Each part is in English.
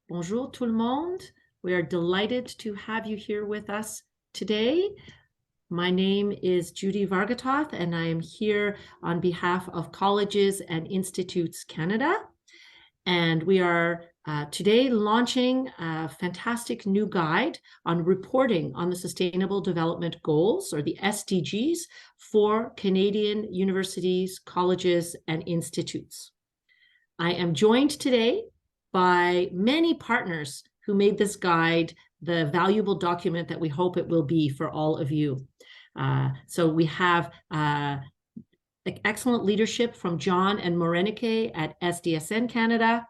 Bonjour tout le monde. We are delighted to have you here with us today. My name is Judy Vargatoth, and I am here on behalf of Colleges and Institutes Canada. And we are today launching a fantastic new guide on reporting on the Sustainable Development Goals, or the SDGs, for Canadian universities, colleges, and institutes. I am joined today by many partners who made this guide the valuable document that we hope it will be for all of you. So we have excellent leadership from John and Morenike at SDSN Canada.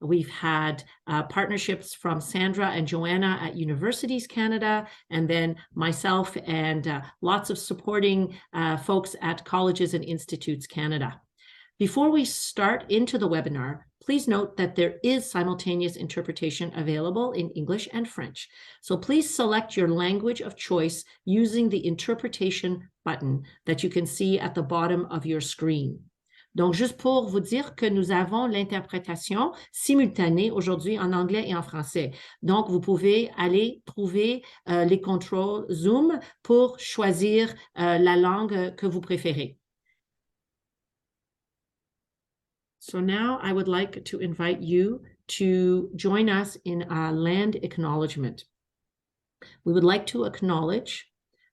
We've had partnerships from Sandra and Joanna at Universities Canada, and then myself and lots of supporting folks at Colleges and Institutes Canada. Before we start into the webinar, please note that there is simultaneous interpretation available in English and French. So please select your language of choice using the interpretation button that you can see at the bottom of your screen. Donc, juste pour vous dire que nous avons l'interprétation simultanée aujourd'hui en anglais et en français. Donc, vous pouvez aller trouver les contrôles Zoom pour choisir la langue que vous préférez. So now I would like to invite you to join us in a land acknowledgement. We would like to acknowledge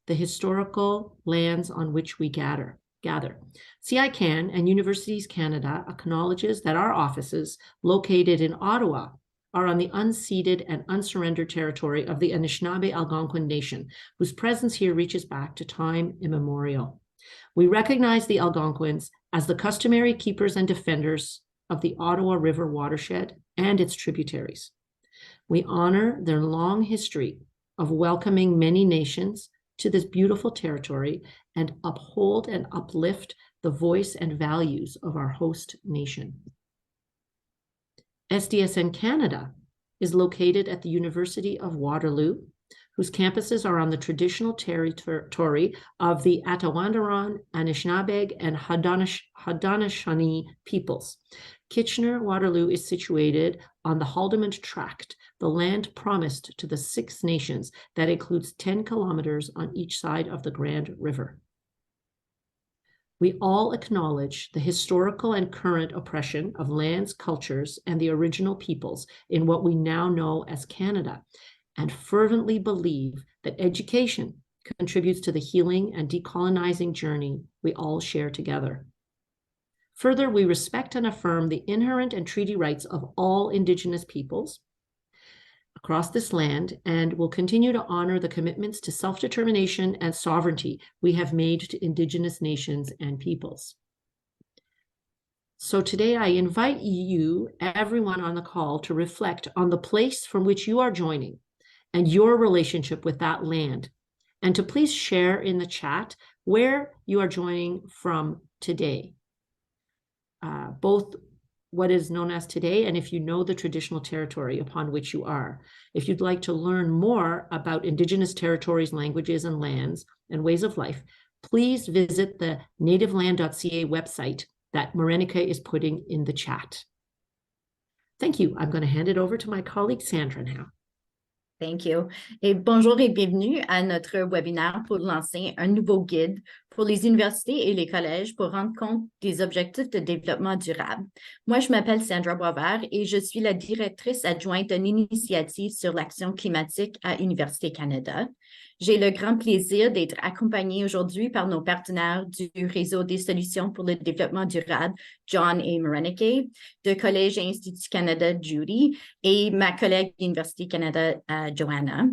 the historical lands on which we gather. CICAN and Universities Canada acknowledges that our offices located in Ottawa are on the unceded and unsurrendered territory of the Anishinaabe Algonquin Nation, whose presence here reaches back to time immemorial. We recognize the Algonquins as the customary keepers and defenders of the Ottawa River watershed and its tributaries. We honor their long history of welcoming many nations to this beautiful territory and uphold and uplift the voice and values of our host nation. SDSN Canada is located at the University of Waterloo, whose campuses are on the traditional territory of the Attawandaron, Anishinaabe, and Haudenosaunee peoples. Kitchener-Waterloo is situated on the Haldimand Tract, the land promised to the Six Nations that includes 10 kilometers on each side of the Grand River. We all acknowledge the historical and current oppression of lands, cultures, and the original peoples in what we now know as Canada, and fervently believe that education contributes to the healing and decolonizing journey we all share together. Further, we respect and affirm the inherent and treaty rights of all Indigenous peoples across this land, and will continue to honor the commitments to self-determination and sovereignty we have made to Indigenous nations and peoples. So today I invite you, everyone on the call, to reflect on the place from which you are joining and your relationship with that land, and to please share in the chat where you are joining from today, both what is known as today and if you know the traditional territory upon which you are. If you'd like to learn more about Indigenous territories, languages, and lands and ways of life, please visit the nativeland.ca website that Morenike is putting in the chat. Thank you. I'm going to hand it over to my colleague Sandra now. Thank you. Et bonjour et bienvenue à notre webinaire pour lancer un nouveau guide pour les universités et les collèges pour rendre compte des objectifs de développement durable. Moi, je m'appelle Sandra Boisvert et je suis la directrice adjointe d'une initiative sur l'action climatique à Université Canada. J'ai le grand plaisir d'être accompagnée aujourd'hui par nos partenaires du réseau des solutions pour le développement durable, John et Morenike, de Collèges et Instituts Canada, Judy, et ma collègue d'Université Canada, Joanna.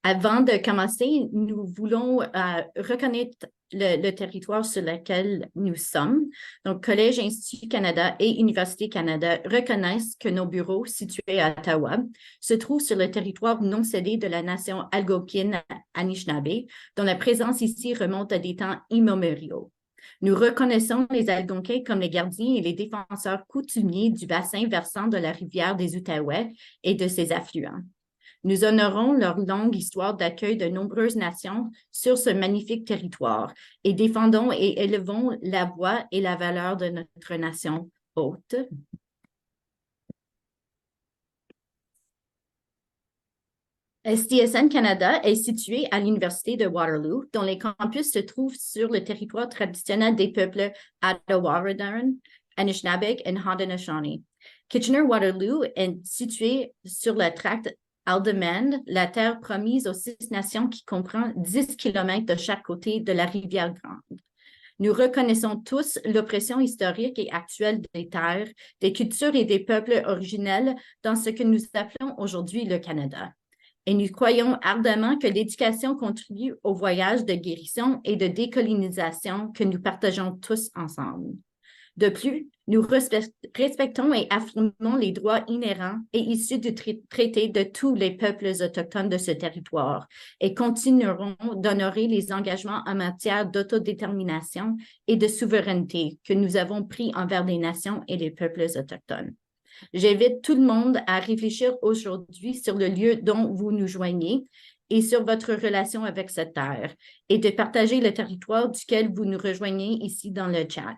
Avant de commencer, nous voulons reconnaître le territoire sur lequel nous sommes. Donc, Collège, Institut Canada et Université Canada reconnaissent que nos bureaux situés à Ottawa se trouvent sur le territoire non cédé de la nation algonquine Anishinaabe, dont la présence ici remonte à des temps immémoriaux. Nous reconnaissons les Algonquins comme les gardiens et les défenseurs coutumiers du bassin versant de la rivière des Outaouais et de ses affluents. Nous honorons leur longue histoire d'accueil de nombreuses nations sur ce magnifique territoire et défendons et élevons la voix et la valeur de notre nation hôte. SDSN Canada est situé à l'Université de Waterloo, dont les campus se trouvent sur le territoire traditionnel des peuples Attawaradaren, Anishinaabe et Haudenosaunee. Kitchener-Waterloo est situé sur le tract Aldemand, la terre promise aux 6 nations qui comprend 10 kilomètres de chaque côté de la rivière Grande. Nous reconnaissons tous l'oppression historique et actuelle des terres, des cultures et des peuples originels dans ce que nous appelons aujourd'hui le Canada. Et nous croyons ardemment que l'éducation contribue au voyage de guérison et de décolonisation que nous partageons tous ensemble. De plus, nous respectons et affirmons les droits inhérents et issus du traité de tous les peuples autochtones de ce territoire et continuerons d'honorer les engagements en matière d'autodétermination et de souveraineté que nous avons pris envers les nations et les peuples autochtones. J'invite tout le monde à réfléchir aujourd'hui sur le lieu dont vous nous joignez et sur votre relation avec cette terre et de partager le territoire duquel vous nous rejoignez ici dans le chat.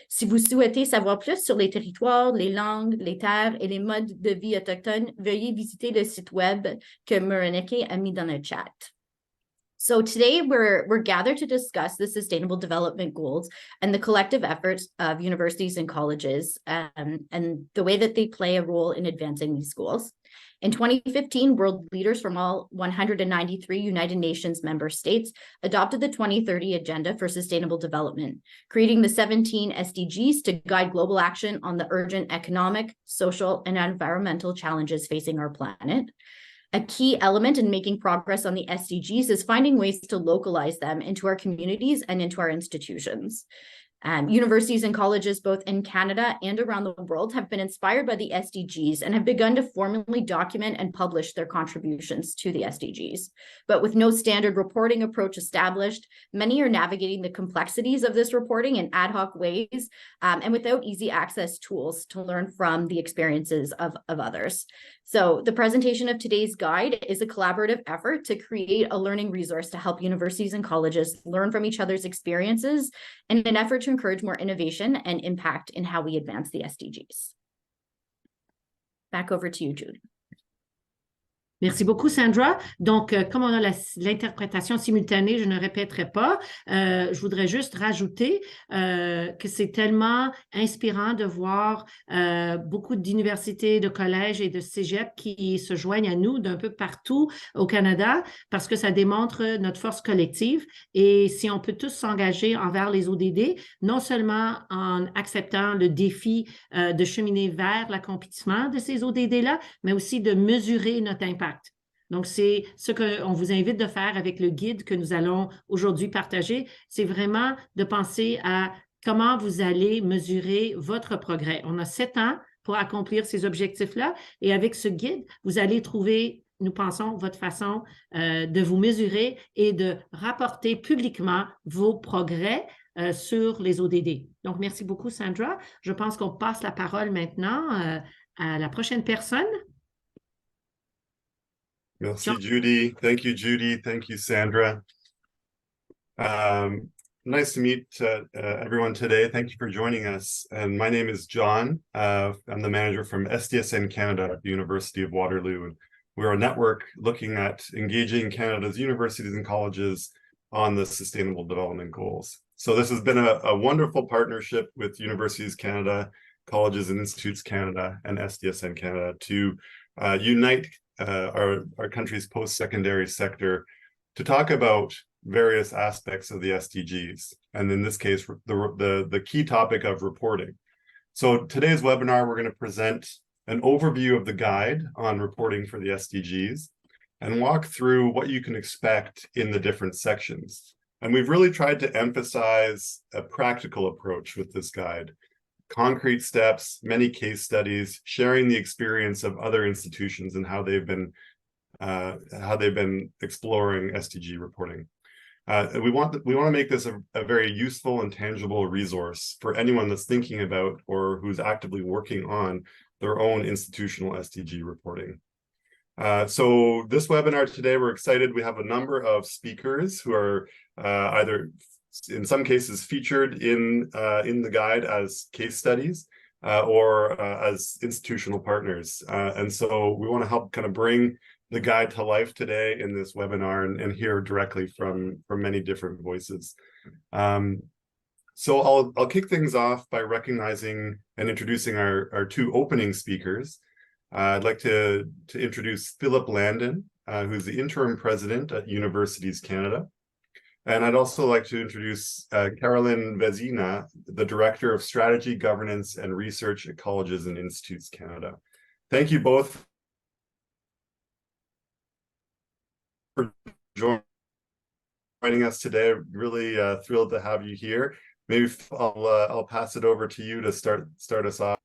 Si vous souhaitez savoir plus sur les territoires, les langues, les terres et les modes de vie autochtones, veuillez visiter le site web que Morenike a mis dans le chat. So today we're gathered to discuss the Sustainable Development Goals and the collective efforts of universities and colleges and the way that they play a role in advancing these goals. In 2015, world leaders from all 193 United Nations member states adopted the 2030 Agenda for Sustainable Development, creating the 17 SDGs to guide global action on the urgent economic, social, and environmental challenges facing our planet. A key element in making progress on the SDGs is finding ways to localize them into our communities and into our institutions. Universities and colleges both in Canada and around the world have been inspired by the SDGs and have begun to formally document and publish their contributions to the SDGs. But with no standard reporting approach established, many are navigating the complexities of this reporting in ad hoc ways and without easy access tools to learn from the experiences of others. So the presentation of today's guide is a collaborative effort to create a learning resource to help universities and colleges learn from each other's experiences in an effort to encourage more innovation and impact in how we advance the SDGs. Back over to you, Julie. Merci beaucoup, Sandra. Donc, comme on a l'interprétation simultanée, je ne répéterai pas. Je voudrais juste rajouter que c'est tellement inspirant de voir beaucoup d'universités, de collèges et de cégep qui se joignent à nous d'un peu partout au Canada parce que ça démontre notre force collective. Et si on peut tous s'engager envers les ODD, non seulement en acceptant le défi de cheminer vers l'accomplissement de ces ODD-là, mais aussi de mesurer notre impact. Donc, c'est ce qu'on vous invite de faire avec le guide que nous allons aujourd'hui partager. C'est vraiment de penser à comment vous allez mesurer votre progrès. On a 7 ans pour accomplir ces objectifs-là et avec ce guide, vous allez trouver, nous pensons, votre façon de vous mesurer et de rapporter publiquement vos progrès sur les ODD. Donc, merci beaucoup, Sandra. Je pense qu'on passe la parole maintenant à la prochaine personne. Merci, Judy. Thank you, Judy. Thank you, Sandra. Nice to meet everyone today. Thank you for joining us. And my name is John. I'm the manager from SDSN Canada at the University of Waterloo. We're a network looking at engaging Canada's universities and colleges on the Sustainable Development Goals. So this has been a wonderful partnership with Universities Canada, Colleges and Institutes Canada, and SDSN Canada to unite our country's post-secondary sector to talk about various aspects of the SDGs, and in this case, the key topic of reporting. So today's webinar, we're going to present an overview of the guide on reporting for the SDGs and walk through what you can expect in the different sections. And we've really tried to emphasize a practical approach with this guide. Concrete steps, many case studies, sharing the experience of other institutions and how they've been exploring SDG reporting. We want to make this a very useful and tangible resource for anyone that's thinking about or who's actively working on their own institutional SDG reporting. So this webinar today, we're excited. We have a number of speakers who are either in some cases featured in the guide as case studies, as institutional partners. And so we want to help kind of bring the guide to life today in this webinar and hear directly from many different voices. So I'll kick things off by recognizing and introducing our two opening speakers. I'd like to introduce Philip Landon, who's the interim president at Universities Canada. And I'd also like to introduce Carolyn Vezina, the Director of Strategy, Governance, and Research at Colleges and Institutes Canada. Thank you both for joining us today. Really thrilled to have you here. Maybe I'll pass it over to you to start us off.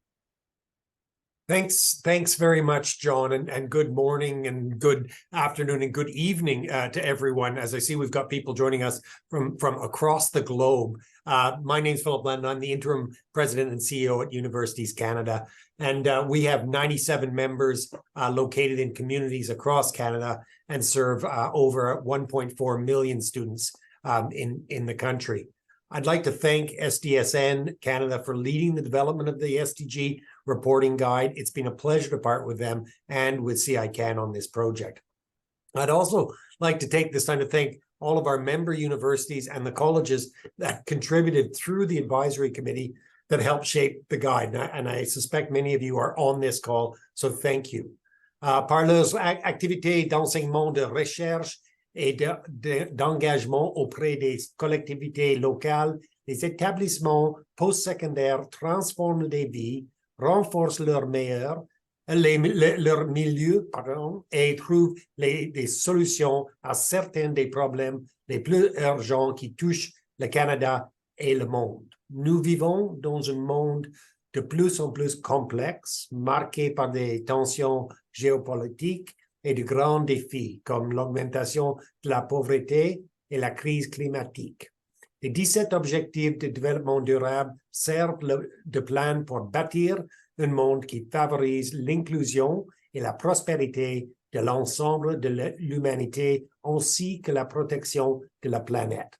Thanks very much, John, and good morning and good afternoon and good evening to everyone. As I see, we've got people joining us from across the globe. My name's Philip Landon. I'm the interim president and CEO at Universities Canada, and we have 97 members located in communities across Canada and serve over 1.4 million students in the country. I'd like to thank SDSN Canada for leading the development of the SDG reporting guide. It's been a pleasure to partner with them and with CICAN on this project. I'd also like to take this time to thank all of our member universities and the colleges that contributed through the advisory committee that helped shape the guide. And I suspect many of you are on this call, so thank you. Par leurs activités d'enseignement, de recherche et d'engagement auprès des collectivités locales, les établissements postsecondaires transforment des vies, renforcent leur milieu, et trouvent des solutions à certains des problèmes les plus urgents qui touchent le Canada et le monde. Nous vivons dans un monde de plus en plus complexe, marqué par des tensions géopolitiques et de grands défis comme l'augmentation de la pauvreté et la crise climatique. Les 17 objectifs de développement durable servent de plan pour bâtir un monde qui favorise l'inclusion et la prospérité de l'ensemble de l'humanité ainsi que la protection de la planète.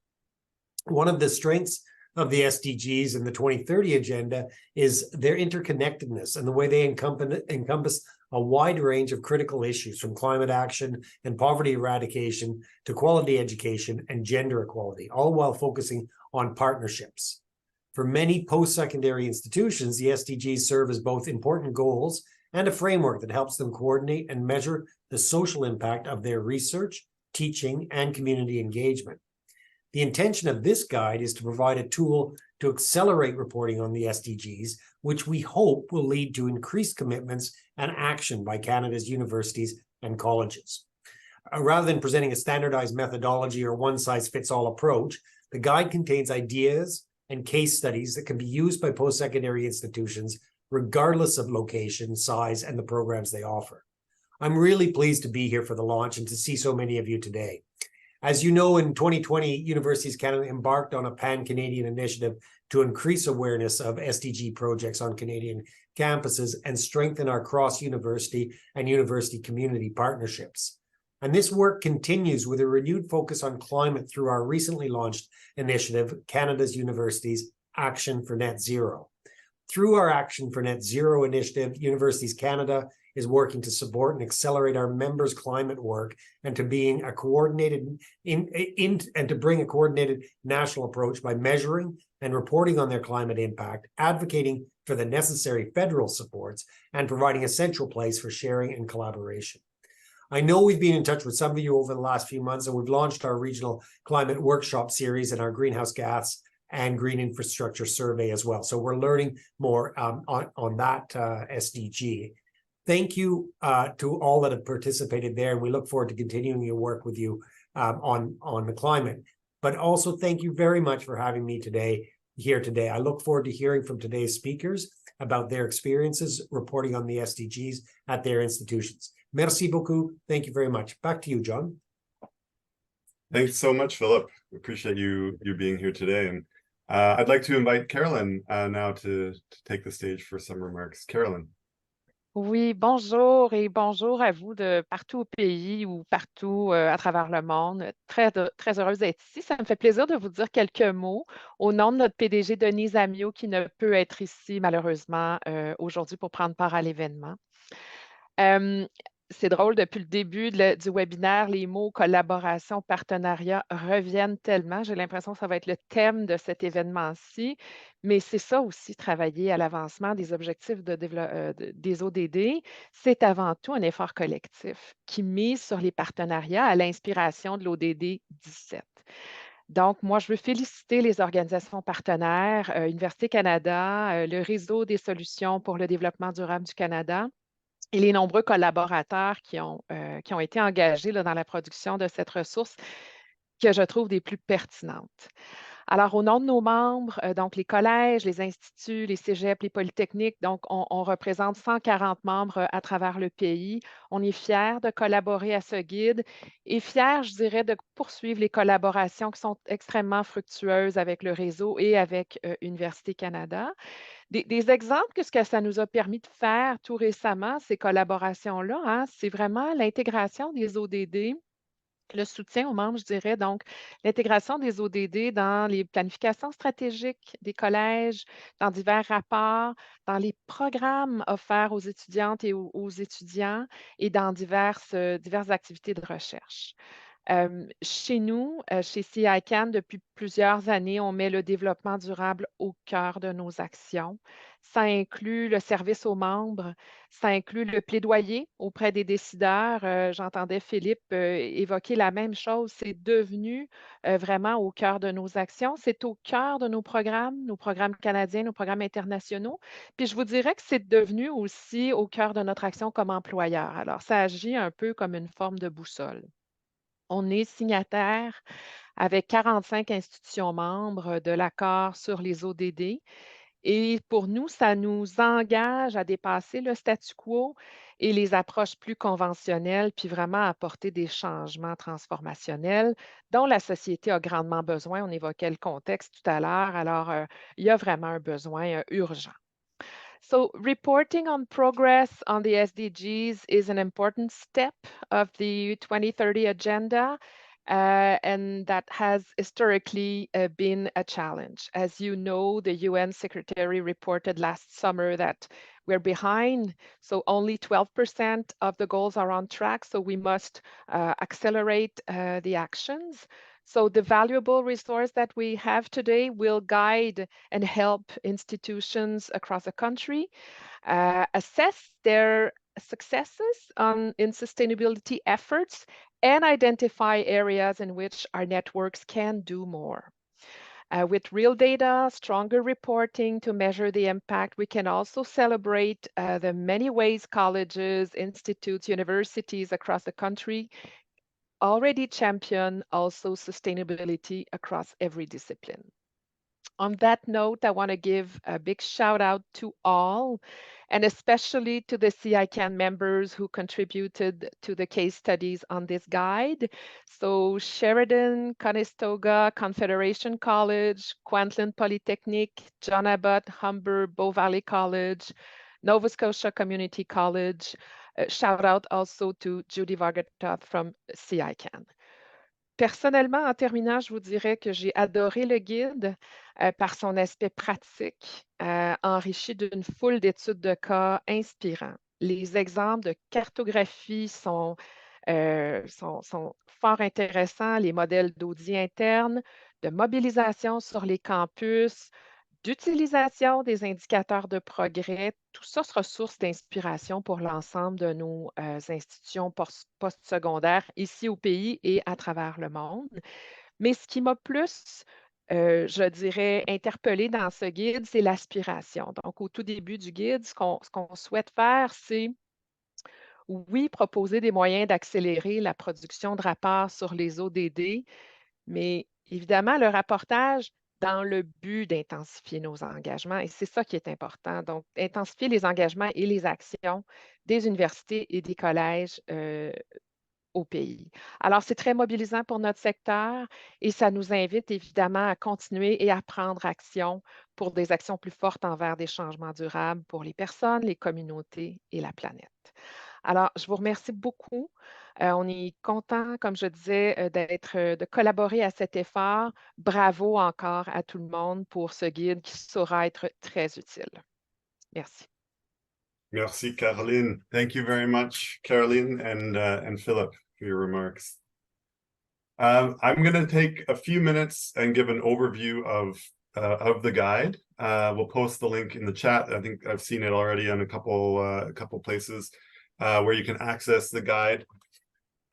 One of the strengths of the SDGs and the 2030 Agenda is their interconnectedness and the way they encompass a wide range of critical issues, from climate action and poverty eradication to quality education and gender equality, all while focusing on partnerships. For many post-secondary institutions, the SDGs serve as both important goals and a framework that helps them coordinate and measure the social impact of their research, teaching, and community engagement. The intention of this guide is to provide a tool to accelerate reporting on the SDGs, which we hope will lead to increased commitments and action by Canada's universities and colleges. Rather than presenting a standardized methodology or one-size-fits-all approach, the guide contains ideas and case studies that can be used by post-secondary institutions, regardless of location, size, and the programs they offer. I'm really pleased to be here for the launch and to see so many of you today. As you know, in 2020, Universities Canada embarked on a pan-Canadian initiative to increase awareness of SDG projects on Canadian campuses and strengthen our cross-university and university community partnerships. And this work continues with a renewed focus on climate through our recently launched initiative, Canada's Universities Action for Net Zero. Through our Action for Net Zero initiative, Universities Canada is working to support and accelerate our members' climate work and to being a coordinated and to bring a coordinated national approach by measuring and reporting on their climate impact, advocating for the necessary federal supports, and providing a central place for sharing and collaboration. I know we've been in touch with some of you over the last few months, and we've launched our regional climate workshop series and our greenhouse gas and green infrastructure survey as well. So we're learning more on that SDG. Thank you to all that have participated there, and we look forward to continuing your work with you on the climate. But also thank you very much for having me here today. I look forward to hearing from today's speakers about their experiences reporting on the SDGs at their institutions. Merci beaucoup. Thank you very much. Back to you, John. Thanks so much, Philip. We appreciate you being here today. And I'd like to invite Carolyn now to take the stage for some remarks. Carolyn. Oui, bonjour et bonjour à vous de partout au pays ou partout à travers le monde. Très heureuse d'être ici. Ça me fait plaisir de vous dire quelques mots au nom de notre PDG Denise Amiot qui ne peut être ici malheureusement aujourd'hui pour prendre part à l'événement. Euh, c'est drôle, depuis le début du webinaire, les mots collaboration, partenariat reviennent tellement. J'ai l'impression que ça va être le thème de cet événement-ci, mais c'est ça aussi, travailler à l'avancement des objectifs des ODD. C'est avant tout un effort collectif qui mise sur les partenariats à l'inspiration de l'ODD 17. Donc, moi, je veux féliciter les organisations partenaires, Université Canada, le Réseau des solutions pour le développement durable du Canada, et les nombreux collaborateurs qui ont été engagés là, dans la production de cette ressource que je trouve des plus pertinentes. Alors, au nom de nos membres, donc les collèges, les instituts, les cégeps, les polytechniques, donc on représente 140 membres à travers le pays. On est fiers de collaborer à ce guide et fiers, je dirais, de poursuivre les collaborations qui sont extrêmement fructueuses avec le réseau et avec Université Canada. Des exemples que ce que ça nous a permis de faire tout récemment, ces collaborations-là, hein, c'est vraiment l'intégration des ODD, le soutien aux membres, je dirais, donc l'intégration des ODD dans les planifications stratégiques des collèges, dans divers rapports, dans les programmes offerts aux étudiantes et aux étudiants et dans diverses activités de recherche. Chez nous, chez CICAN, depuis plusieurs années, on met le développement durable au cœur de nos actions. Ça inclut le service aux membres, ça inclut le plaidoyer auprès des décideurs. J'entendais Philippe évoquer la même chose. C'est devenu vraiment au cœur de nos actions. C'est au cœur de nos programmes canadiens, nos programmes internationaux. Puis je vous dirais que c'est devenu aussi au cœur de notre action comme employeur. Alors, ça agit un peu comme une forme de boussole. On est signataire avec 45 institutions membres de l'accord sur les ODD. Et pour nous, ça nous engage à dépasser le statu quo et les approches plus conventionnelles, puis vraiment apporter des changements transformationnels dont la société a grandement besoin. On évoquait le contexte tout à l'heure, alors il y a vraiment un besoin urgent. So, reporting on progress on the SDGs is an important step of the 2030 agenda, and that has historically been a challenge. As you know, the UN Secretary reported last summer that we're behind, so only 12% of the goals are on track, so we must accelerate the actions. So the valuable resource that we have today will guide and help institutions across the country assess their successes in sustainability efforts and identify areas in which our networks can do more. With real data, stronger reporting to measure the impact, we can also celebrate the many ways colleges, institutes, universities across the country already champion also sustainability across every discipline. On that note, I want to give a big shout out to all, and especially to the CICAN members who contributed to the case studies on this guide. So Sheridan, Conestoga, Confederation College, Kwantlen Polytechnic, John Abbott, Humber, Bow Valley College, Nova Scotia Community College. Shout out also to Judy Vargatov from CICAN. Personnellement, en terminant, je vous dirais que j'ai adoré le guide par son aspect pratique, enrichi d'une foule d'études de cas inspirants. Les exemples de cartographie sont fort intéressants, les modèles d'audit interne, de mobilisation sur les campus, d'utilisation des indicateurs de progrès, tout ça sera source d'inspiration pour l'ensemble de nos institutions postsecondaires ici au pays et à travers le monde. Mais ce qui m'a plus, je dirais, interpellée dans ce guide, c'est l'aspiration. Donc, au tout début du guide, ce qu'on souhaite faire, c'est, oui, proposer des moyens d'accélérer la production de rapports sur les ODD, mais évidemment, le rapportage dans le but d'intensifier nos engagements, et c'est ça qui est important. Donc, intensifier les engagements et les actions des universités et des collèges au pays. Alors, c'est très mobilisant pour notre secteur et ça nous invite évidemment à continuer et à prendre action pour des actions plus fortes envers des changements durables pour les personnes, les communautés et la planète. Alors, je vous remercie beaucoup. On est content, comme je disais, de collaborer à cet effort. Bravo encore à tout le monde pour ce guide qui saura être très utile. Merci. Merci, Caroline. Thank you very much, Caroline and Philip, for your remarks. I'm going to take a few minutes and give an overview of the guide. We'll post the link in the chat. I think I've seen it already on a couple places where you can access the guide.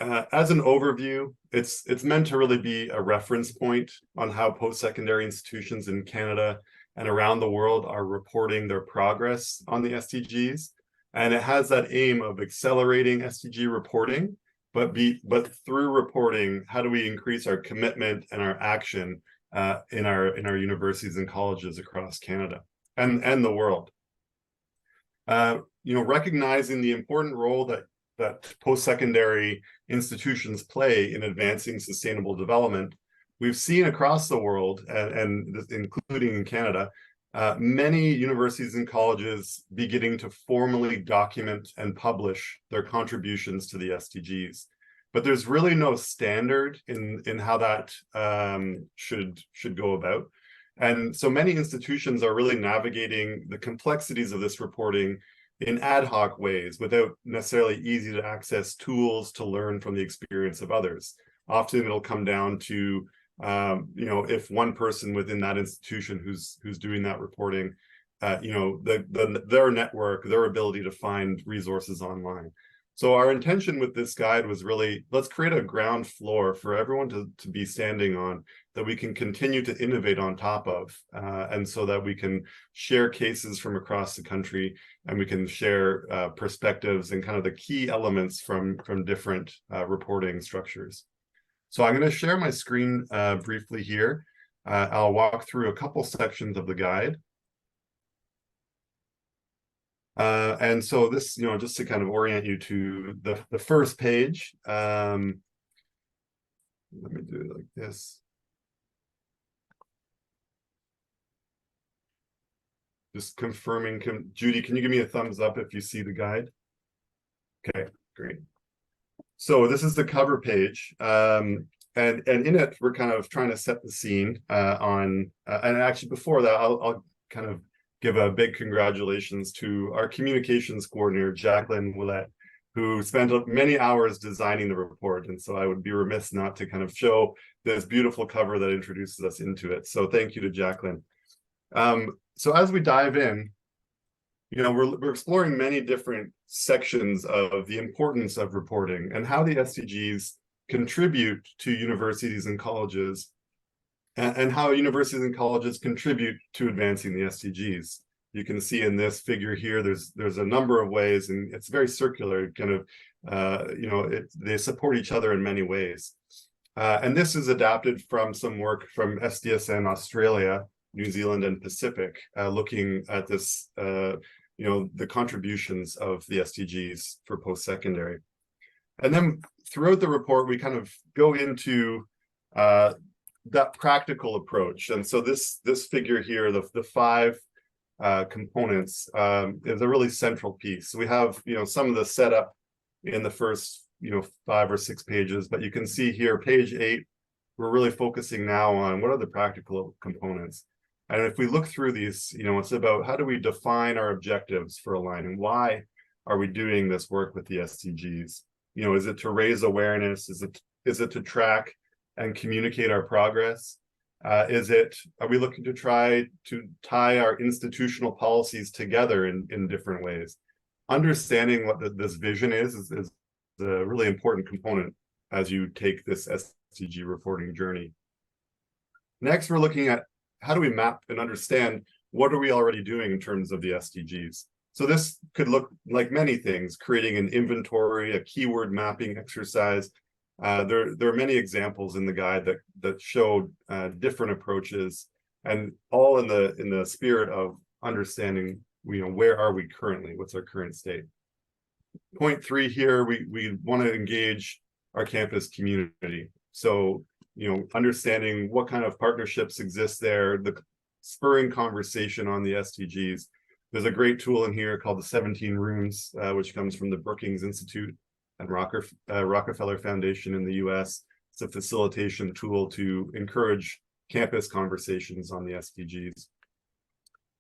As an overview, it's meant to really be a reference point on how post-secondary institutions in Canada and around the world are reporting their progress on the SDGs. And it has that aim of accelerating SDG reporting, but through reporting, how do we increase our commitment and our action in our universities and colleges across Canada and the world? Recognizing the important role that post-secondary institutions play in advancing sustainable development, we've seen across the world, and including in Canada, many universities and colleges beginning to formally document and publish their contributions to the SDGs. But there's really no standard in how that should go about. And so many institutions are really navigating the complexities of this reporting in ad hoc ways without necessarily easy to access tools to learn from the experience of others. Often it'll come down to if one person within that institution who's doing that reporting, their network, their ability to find resources online. So our intention with this guide was really, let's create a ground floor for everyone to be standing on that we can continue to innovate on top of, and so that we can share cases from across the country and we can share perspectives and kind of the key elements from different reporting structures. So I'm going to share my screen briefly here. I'll walk through a couple sections of the guide. And so this, just to kind of orient you to the first page, let me do it like this. Just confirming, Judy, can you give me a thumbs up if you see the guide? Okay, great. So this is the cover page, and in it, we're kind of trying to set the scene and actually before that, I'll kind of give a big congratulations to our communications coordinator, Jacqueline Willette, who spent many hours designing the report. And so I would be remiss not to kind of show this beautiful cover that introduces us into it. So thank you to Jacqueline. So as we dive in, we're exploring many different sections of the importance of reporting and how the SDGs contribute to universities and colleges, and how universities and colleges contribute to advancing the SDGs. You can see in this figure here, there's a number of ways, and it's very circular, kind of, they support each other in many ways. And this is adapted from some work from SDSN Australia, New Zealand, and Pacific, looking at this, the contributions of the SDGs for post-secondary. And then throughout the report, we kind of go into that practical approach. And so this figure here, the 5 components, is a really central piece. So we have, some of the setup in the first, 5 or 6 pages, but you can see here, page 8, we're really focusing now on what are the practical components. And if we look through these, it's about how do we define our objectives for aligning? Why are we doing this work with the SDGs? Is it to raise awareness? Is it to track and communicate our progress? Are we looking to try to tie our institutional policies together in different ways? Understanding what this vision is a really important component as you take this SDG reporting journey. Next, we're looking at how do we map and understand what are we already doing in terms of the SDGs? So this could look like many things, creating an inventory, a keyword mapping exercise. There are many examples in the guide that show different approaches, and all in the spirit of understanding, where are we currently? What's our current state? Point 3 here, we want to engage our campus community. So, understanding what kind of partnerships exist there, the spurring conversation on the SDGs. There's a great tool in here called the 17 Rooms, which comes from the Brookings Institute and Rockefeller Foundation in the US. It's a facilitation tool to encourage campus conversations on the SDGs.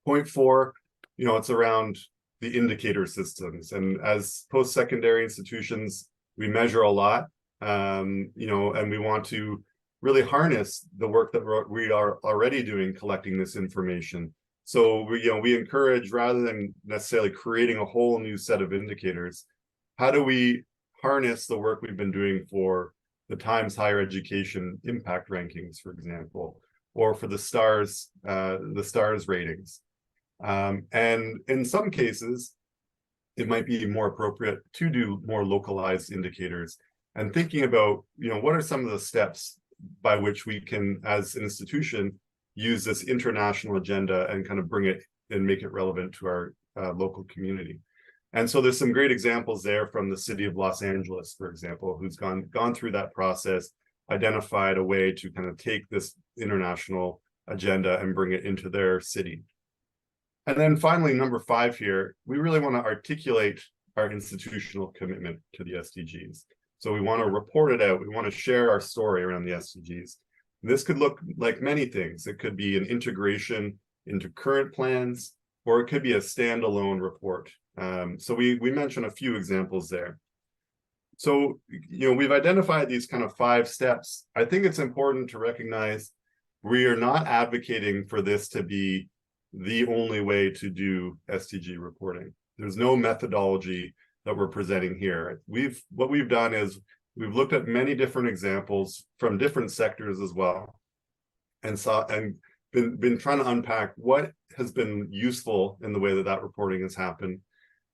Point 4, it's around the indicator systems. And as post-secondary institutions, we measure a lot, and we want to really harness the work that we are already doing collecting this information. So we encourage, rather than necessarily creating a whole new set of indicators, how do we harness the work we've been doing for the Times Higher Education impact rankings, for example, or for the STARS ratings. And in some cases, it might be more appropriate to do more localized indicators and thinking about, what are some of the steps by which we can, as an institution, use this international agenda and kind of bring it and make it relevant to our local community. And so there's some great examples there from the city of Los Angeles, for example, who's gone through that process, identified a way to kind of take this international agenda and bring it into their city. And then finally, number 5 here, we really want to articulate our institutional commitment to the SDGs. So we want to report it out. We want to share our story around the SDGs. This could look like many things. It could be an integration into current plans, or it could be a standalone report. So we mentioned a few examples there. So, we've identified these kind of 5 steps. I think it's important to recognize we are not advocating for this to be the only way to do SDG reporting. There's no methodology that we're presenting here. What we've done is we've looked at many different examples from different sectors as well, and been trying to unpack what has been useful in the way that reporting has happened,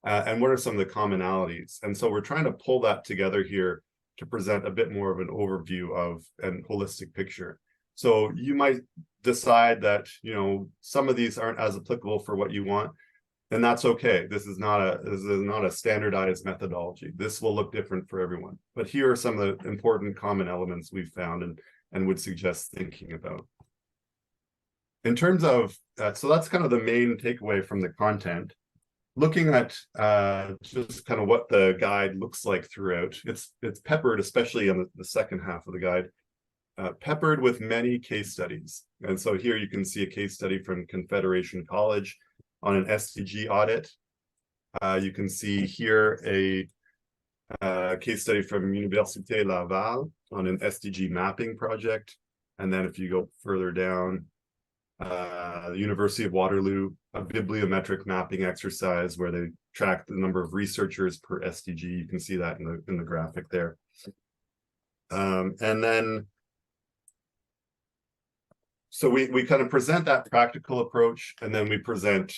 and what are some of the commonalities. And so we're trying to pull that together here to present a bit more of an overview of and holistic picture. So you might decide that, some of these aren't as applicable for what you want, and that's okay. This is not a standardized methodology. This will look different for everyone. But here are some of the important common elements we've found and would suggest thinking about. In terms of, so that's kind of the main takeaway from the content. Looking at just kind of what the guide looks like throughout, it's peppered, especially on the second half of the guide, peppered with many case studies. And so here you can see a case study from Confederation College on an SDG audit. You can see here a case study from Université Laval on an SDG mapping project. And then if you go further down, the University of Waterloo, a bibliometric mapping exercise where they track the number of researchers per SDG. You can see that in the graphic there. And then, so we kind of present that practical approach, and then we present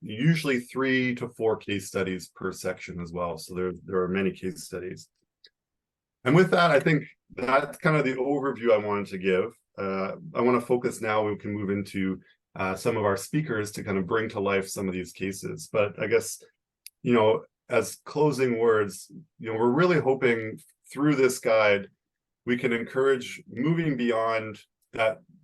usually 3 to 4 case studies per section as well. So there are many case studies. And with that, I think that's kind of the overview I wanted to give. I want to focus now, we can move into some of our speakers to kind of bring to life some of these cases. But I guess, as closing words, we're really hoping through this guide, we can encourage moving beyond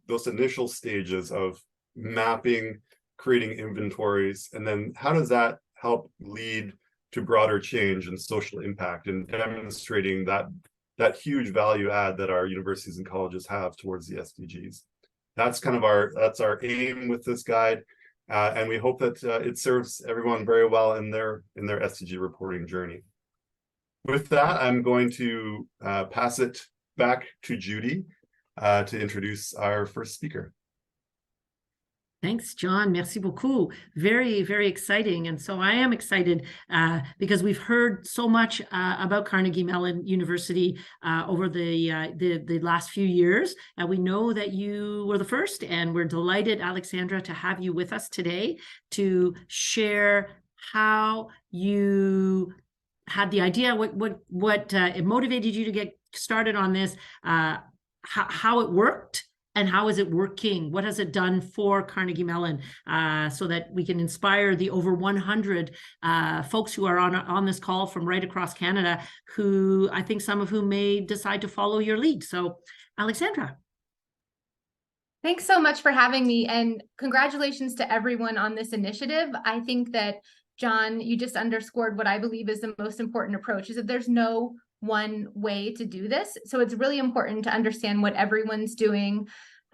those initial stages of mapping, creating inventories, and then how does that help lead to broader change and social impact, and demonstrating that huge value add that our universities and colleges have towards the SDGs. That's kind of our aim with this guide, and we hope that it serves everyone very well in their SDG reporting journey. With that, I'm going to pass it back to Judy to introduce our first speaker. Thanks, John. Merci beaucoup. Very, very exciting. And so I am excited because we've heard so much about Carnegie Mellon University over the last few years. We know that you were the first, and we're delighted, Alexandra, to have you with us today to share how you had the idea, what it motivated you to get started on this, how it worked, and how is it working? What has it done for Carnegie Mellon, so that we can inspire the over 100 folks who are on this call from right across Canada, who I think some of whom may decide to follow your lead. So, Alexandra. Thanks so much for having me, and congratulations to everyone on this initiative. I think that, John, you just underscored what I believe is the most important approach, is that there's no one way to do this. So it's really important to understand what everyone's doing,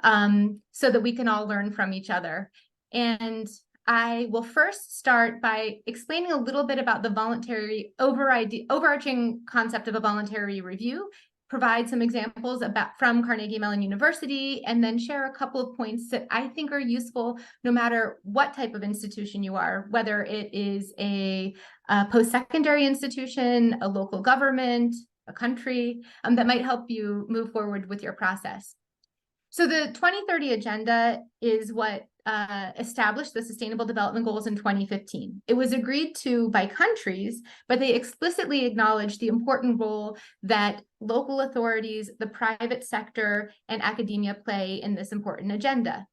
so that we can all learn from each other. And I will first start by explaining a little bit about the overarching concept of a voluntary review, provide some examples from Carnegie Mellon University, and then share a couple of points that I think are useful no matter what type of institution you are, whether it is a post-secondary institution, a local government, a country, that might help you move forward with your process. So the 2030 Agenda is what established the Sustainable Development Goals in 2015. It was agreed to by countries, but they explicitly acknowledged the important role that local authorities, the private sector, and academia play in this important agenda.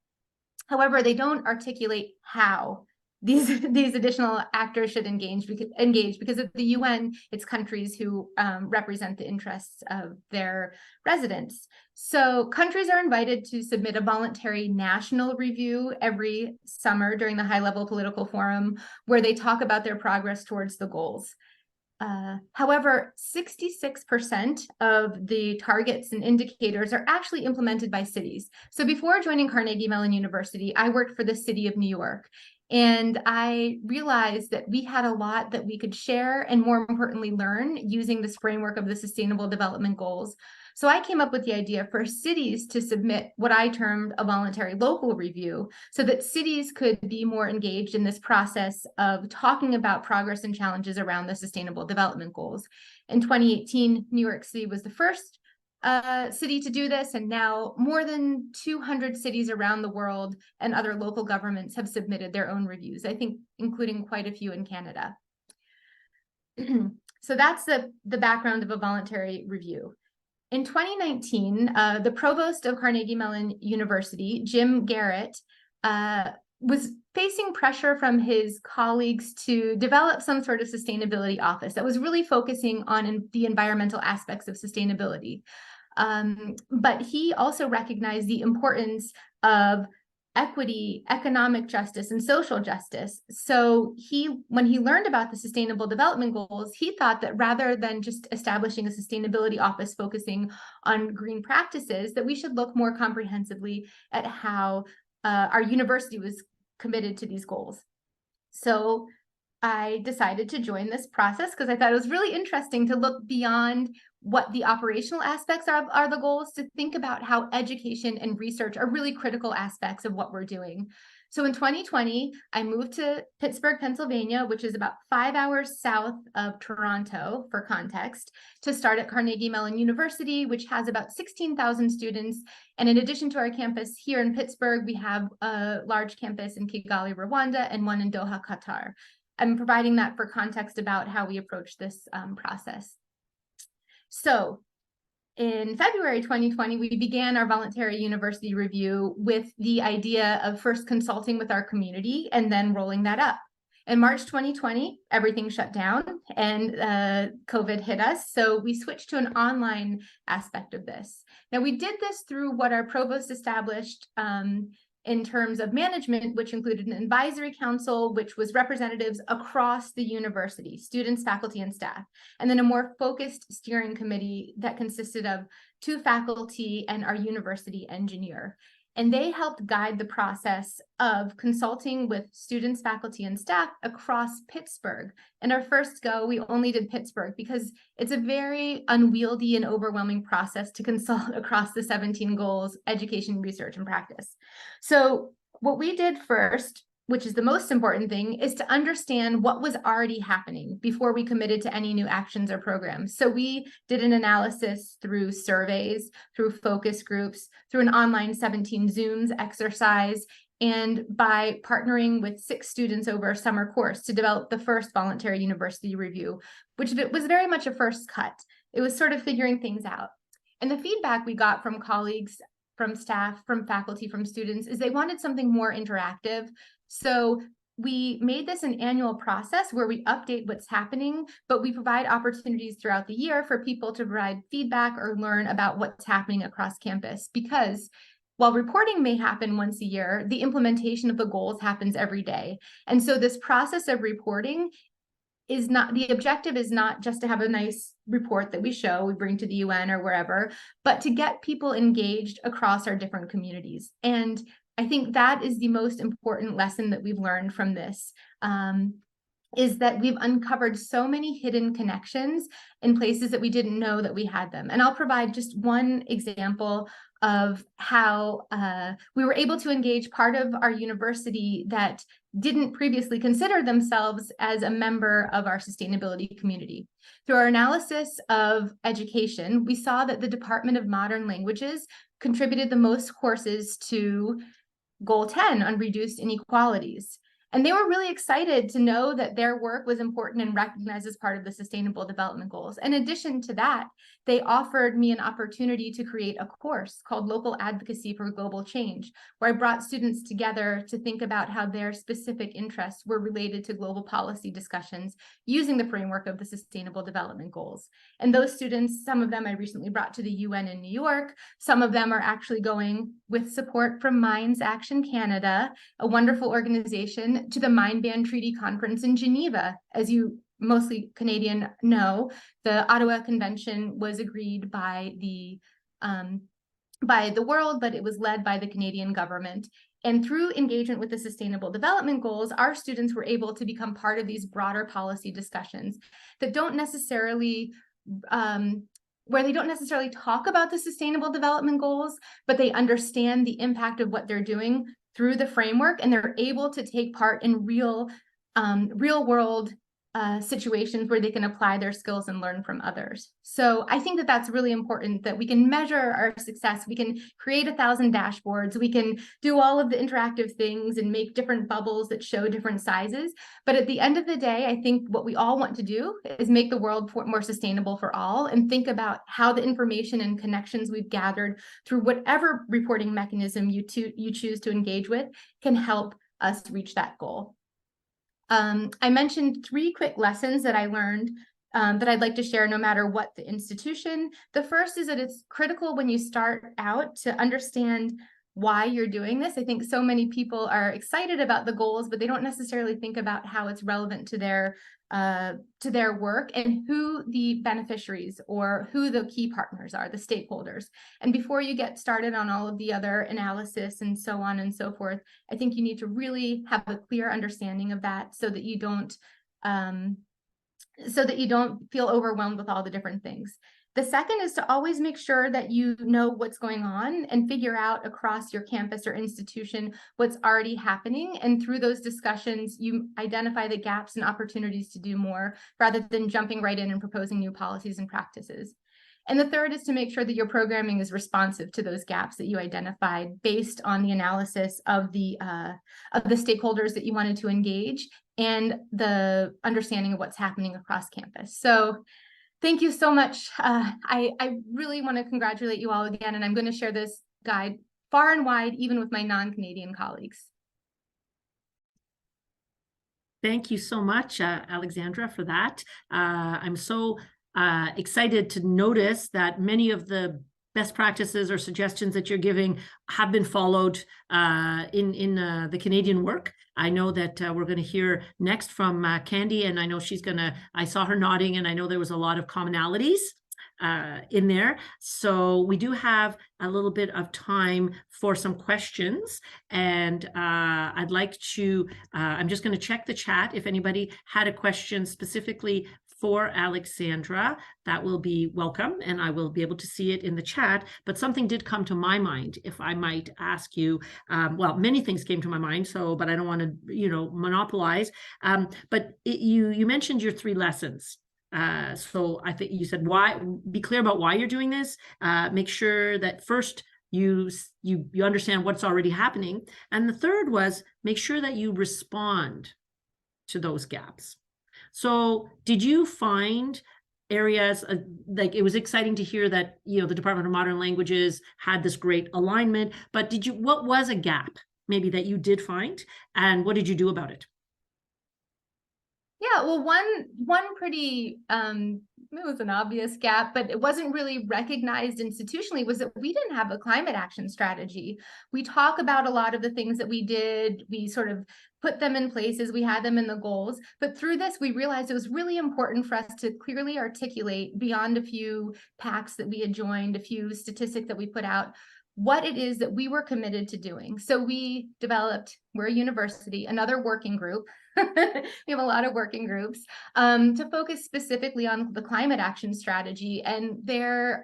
However, they don't articulate how these additional actors should engage because at the UN, it's countries who represent the interests of their residents. So countries are invited to submit a voluntary national review every summer during the high-level political forum, where they talk about their progress towards the goals. However, 66% of the targets and indicators are actually implemented by cities. So before joining Carnegie Mellon University, I worked for the city of New York. And I realized that we had a lot that we could share and, more importantly, learn using this framework of the Sustainable Development Goals. So I came up with the idea for cities to submit what I termed a voluntary local review, so that cities could be more engaged in this process of talking about progress and challenges around the Sustainable Development Goals. In 2018, New York City was the first city to do this, and now more than 200 cities around the world and other local governments have submitted their own reviews, I think including quite a few in Canada. So that's the background of a voluntary review. In 2019, the provost of Carnegie Mellon University, Jim Garrett, was facing pressure from his colleagues to develop some sort of sustainability office that was really focusing on the environmental aspects of sustainability. But he also recognized the importance of equity, economic justice, and social justice. So when he learned about the Sustainable Development Goals, he thought that rather than just establishing a sustainability office focusing on green practices, that we should look more comprehensively at how our university was committed to these goals. So I decided to join this process because I thought it was really interesting to look beyond what the operational aspects are the goals, to think about how education and research are really critical aspects of what we're doing. So in 2020, I moved to Pittsburgh, Pennsylvania, which is about 5 hours south of Toronto, for context, to start at Carnegie Mellon University, which has about 16,000 students. And in addition to our campus here in Pittsburgh, we have a large campus in Kigali, Rwanda, and one in Doha, Qatar. I'm providing that for context about how we approach this process. So in February 2020, we began our voluntary university review with the idea of first consulting with our community and then rolling that up. In March 2020, everything shut down and COVID hit us. So we switched to an online aspect of this. Now, we did this through what our provost established in terms of management, which included an advisory council, which was representatives across the university, students, faculty, and staff, and then a more focused steering committee that consisted of 2 faculty and our university engineer. And they helped guide the process of consulting with students, faculty, and staff across Pittsburgh. In our first go, we only did Pittsburgh because it's a very unwieldy and overwhelming process to consult across the 17 goals, education, research, and practice. So what we did first, which is the most important thing, is to understand what was already happening before we committed to any new actions or programs. So we did an analysis through surveys, through focus groups, through an online 17 Zooms exercise, and by partnering with 6 students over a summer course to develop the first voluntary university review, which was very much a first cut. It was sort of figuring things out. And the feedback we got from colleagues from staff, from faculty, from students, is they wanted something more interactive. So we made this an annual process where we update what's happening, but we provide opportunities throughout the year for people to provide feedback or learn about what's happening across campus. Because while reporting may happen once a year, the implementation of the goals happens every day. And so this process of reporting is not, the objective is not just to have a nice report that we bring to the UN or wherever, but to get people engaged across our different communities. And I think that is the most important lesson that we've learned from this, is that we've uncovered so many hidden connections in places that we didn't know that we had them. And I'll provide just one example of how we were able to engage part of our university that didn't previously consider themselves as a member of our sustainability community. Through our analysis of education, we saw that the Department of Modern Languages contributed the most courses to Goal 10 on reduced inequalities. And they were really excited to know that their work was important and recognized as part of the Sustainable Development Goals. In addition to that, they offered me an opportunity to create a course called Local Advocacy for Global Change, where I brought students together to think about how their specific interests were related to global policy discussions using the framework of the Sustainable Development Goals. And those students, some of them I recently brought to the UN in New York. Some of them are actually going with support from Minds Action Canada, a wonderful organization, to the Mind Ban Treaty Conference in Geneva. As you mostly Canadian know, the Ottawa Convention was agreed by the world, but it was led by the Canadian government. And through engagement with the Sustainable Development Goals, our students were able to become part of these broader policy discussions that don't necessarily where they don't necessarily talk about the Sustainable Development Goals, but they understand the impact of what they're doing through the framework, and they're able to take part in real world situations where they can apply their skills and learn from others. So I think that that's really important, that we can measure our success. We can create 1,000 dashboards. We can do all of the interactive things and make different bubbles that show different sizes. But at the end of the day, I think what we all want to do is make the world more sustainable for all, and think about how the information and connections we've gathered through whatever reporting mechanism you choose to engage with can help us reach that goal. I mentioned 3 quick lessons that I learned that I'd like to share no matter what the institution. The first is that it's critical when you start out to understand why you're doing this. I think so many people are excited about the goals, but they don't necessarily think about how it's relevant to their work and who the beneficiaries or who the key partners are, the stakeholders. And before you get started on all of the other analysis and so on and so forth, I think you need to really have a clear understanding of that so that you don't feel overwhelmed with all the different things. The second is to always make sure that you know what's going on and figure out across your campus or institution what's already happening. And through those discussions, you identify the gaps and opportunities to do more rather than jumping right in and proposing new policies and practices. And the third is to make sure that your programming is responsive to those gaps that you identified based on the analysis of the stakeholders that you wanted to engage and the understanding of what's happening across campus. So thank you so much. I really want to congratulate you all again, and I'm going to share this guide far and wide, even with my non-Canadian colleagues. Thank you so much, Alexandra, for that. I'm so excited to notice that many of the best practices or suggestions that you're giving have been followed in the Canadian work. I know that we're going to hear next from Candy, and I know I saw her nodding, and I know there was a lot of commonalities in there. So we do have a little bit of time for some questions, and I'd like to, I'm just going to check the chat. If anybody had a question specifically for Alexandra, that will be welcome, and I will be able to see it in the chat. But something did come to my mind, if I might ask you. Well, many things came to my mind, but I don't want to, monopolize. But you mentioned your 3 lessons. So I think you said be clear about why you're doing this. Make sure that first you understand what's already happening, and the third was make sure that you respond to those gaps. So did you find areas? Like, it was exciting to hear that, you know, the Department of Modern Languages had this great alignment, but what was a gap maybe that you did find, and what did you do about it? Yeah, well, one pretty it was an obvious gap, but it wasn't really recognized institutionally, was that we didn't have a climate action strategy. We talk about a lot of the things that we did, we sort of put them in places, we had them in the goals, but through this, we realized it was really important for us to clearly articulate beyond a few pacts that we had joined, a few statistics that we put out, what it is that we were committed to doing. So we developed, we're a university, another working group. We have a lot of working groups to focus specifically on the climate action strategy, and they're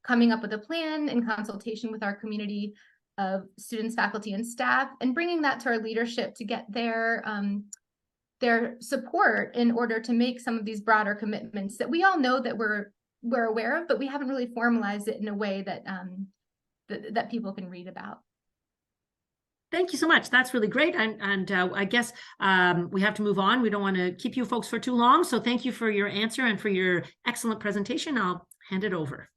coming up with a plan in consultation with our community of students, faculty, and staff, and bringing that to our leadership to get their support in order to make some of these broader commitments that we all know that we're aware of, but we haven't really formalized it in a way that that people can read about. Thank you so much. That's really great. And I guess we have to move on. We don't want to keep you folks for too long. So thank you for your answer and for your excellent presentation. I'll hand it over.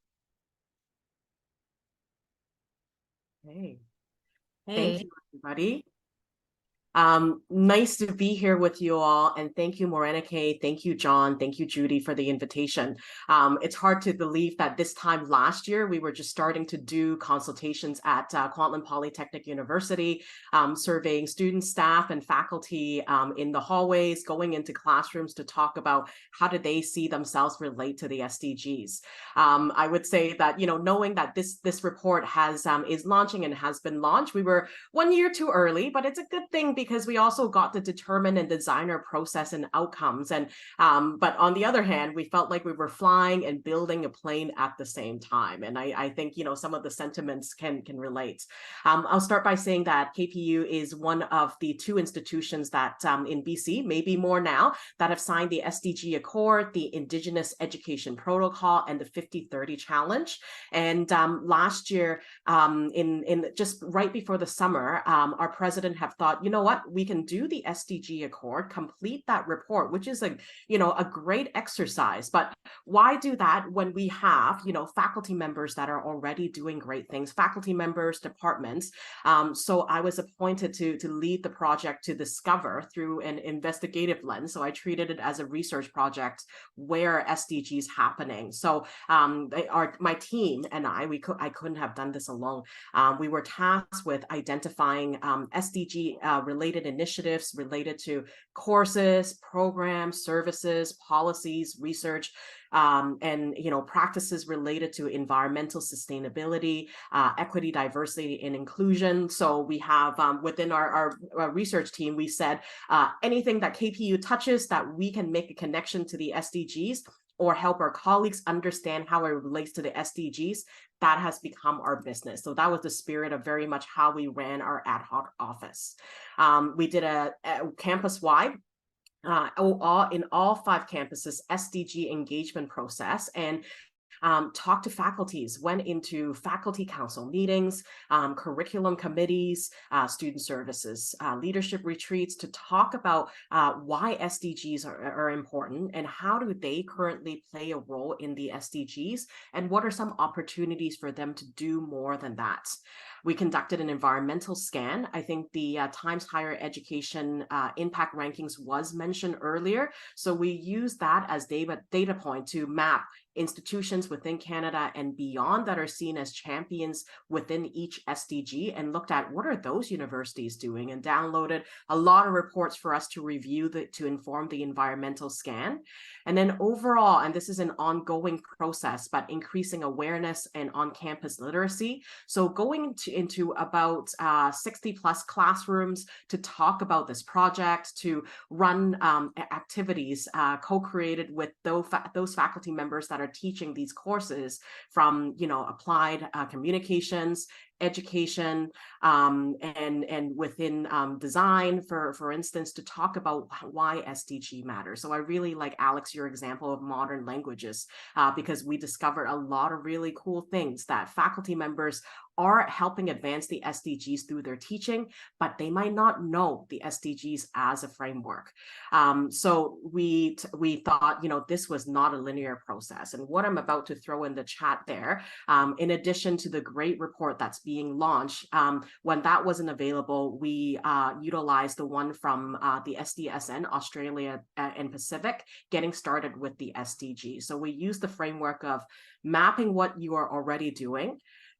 Hey, Hey. thank you, everybody. Nice to be here with you all, and thank you, Morenike, thank you, John, thank you, Judy, for the invitation. It's hard to believe that this time last year we were just starting to do consultations at Kwantlen Polytechnic University, surveying students, staff, and faculty in the hallways, going into classrooms to talk about how do they see themselves relate to the SDGs. I would say that, you know, knowing that this report is launching and has been launched, we were 1 year too early, but it's a good thing because we also got to determine and design our process and outcomes. And but on the other hand, we felt like we were flying and building a plane at the same time. And I think, you know, some of the sentiments can relate. I'll start by saying that KPU is one of the 2 institutions that in BC, maybe more now, that have signed the SDG Accord, the Indigenous Education Protocol, and the 50-30 Challenge. And last year, in just right before the summer, our president have thought, you know what, we can do the SDG Accord, complete that report, which is a great exercise. But why do that when we have, you know, faculty members that are already doing great things, faculty members, departments? So I was appointed to lead the project to discover through an investigative lens. So I treated it as a research project where SDGs happening. So my team and I couldn't have done this alone. We were tasked with identifying SDG related initiatives related to courses, programs, services, policies, research, and, you know, practices related to environmental sustainability, equity, diversity, and inclusion. So we have within our research team, we said anything that KPU touches that we can make a connection to the SDGs or help our colleagues understand how it relates to the SDGs, that has become our business. So that was the spirit of very much how we ran our ad hoc office. We did a campus-wide, in all 5 campuses, SDG engagement process, and talked to faculties, went into faculty council meetings, curriculum committees, student services, leadership retreats to talk about why SDGs are important and how do they currently play a role in the SDGs and what are some opportunities for them to do more than that. We conducted an environmental scan. I think the Times Higher Education impact rankings was mentioned earlier. So we used that as data point to map institutions within Canada and beyond that are seen as champions within each SDG and looked at what are those universities doing and downloaded a lot of reports for us to review to inform the environmental scan. And then overall, and this is an ongoing process, but increasing awareness and on-campus literacy. So going into about 60 plus classrooms to talk about this project, to run activities co-created with those faculty members that are teaching these courses from, you know, applied communications, education, and within design, for instance, to talk about why SDG matters. So I really like, Alex, your example of modern languages, because we discovered a lot of really cool things that faculty members are helping advance the SDGs through their teaching, but they might not know the SDGs as a framework. So we thought, this was not a linear process. And what I'm about to throw in the chat there, in addition to the great report that's being launched, when that wasn't available, we utilized the one from the SDSN, Australia and Pacific, getting started with the SDGs. So we use the framework of mapping what you are already doing,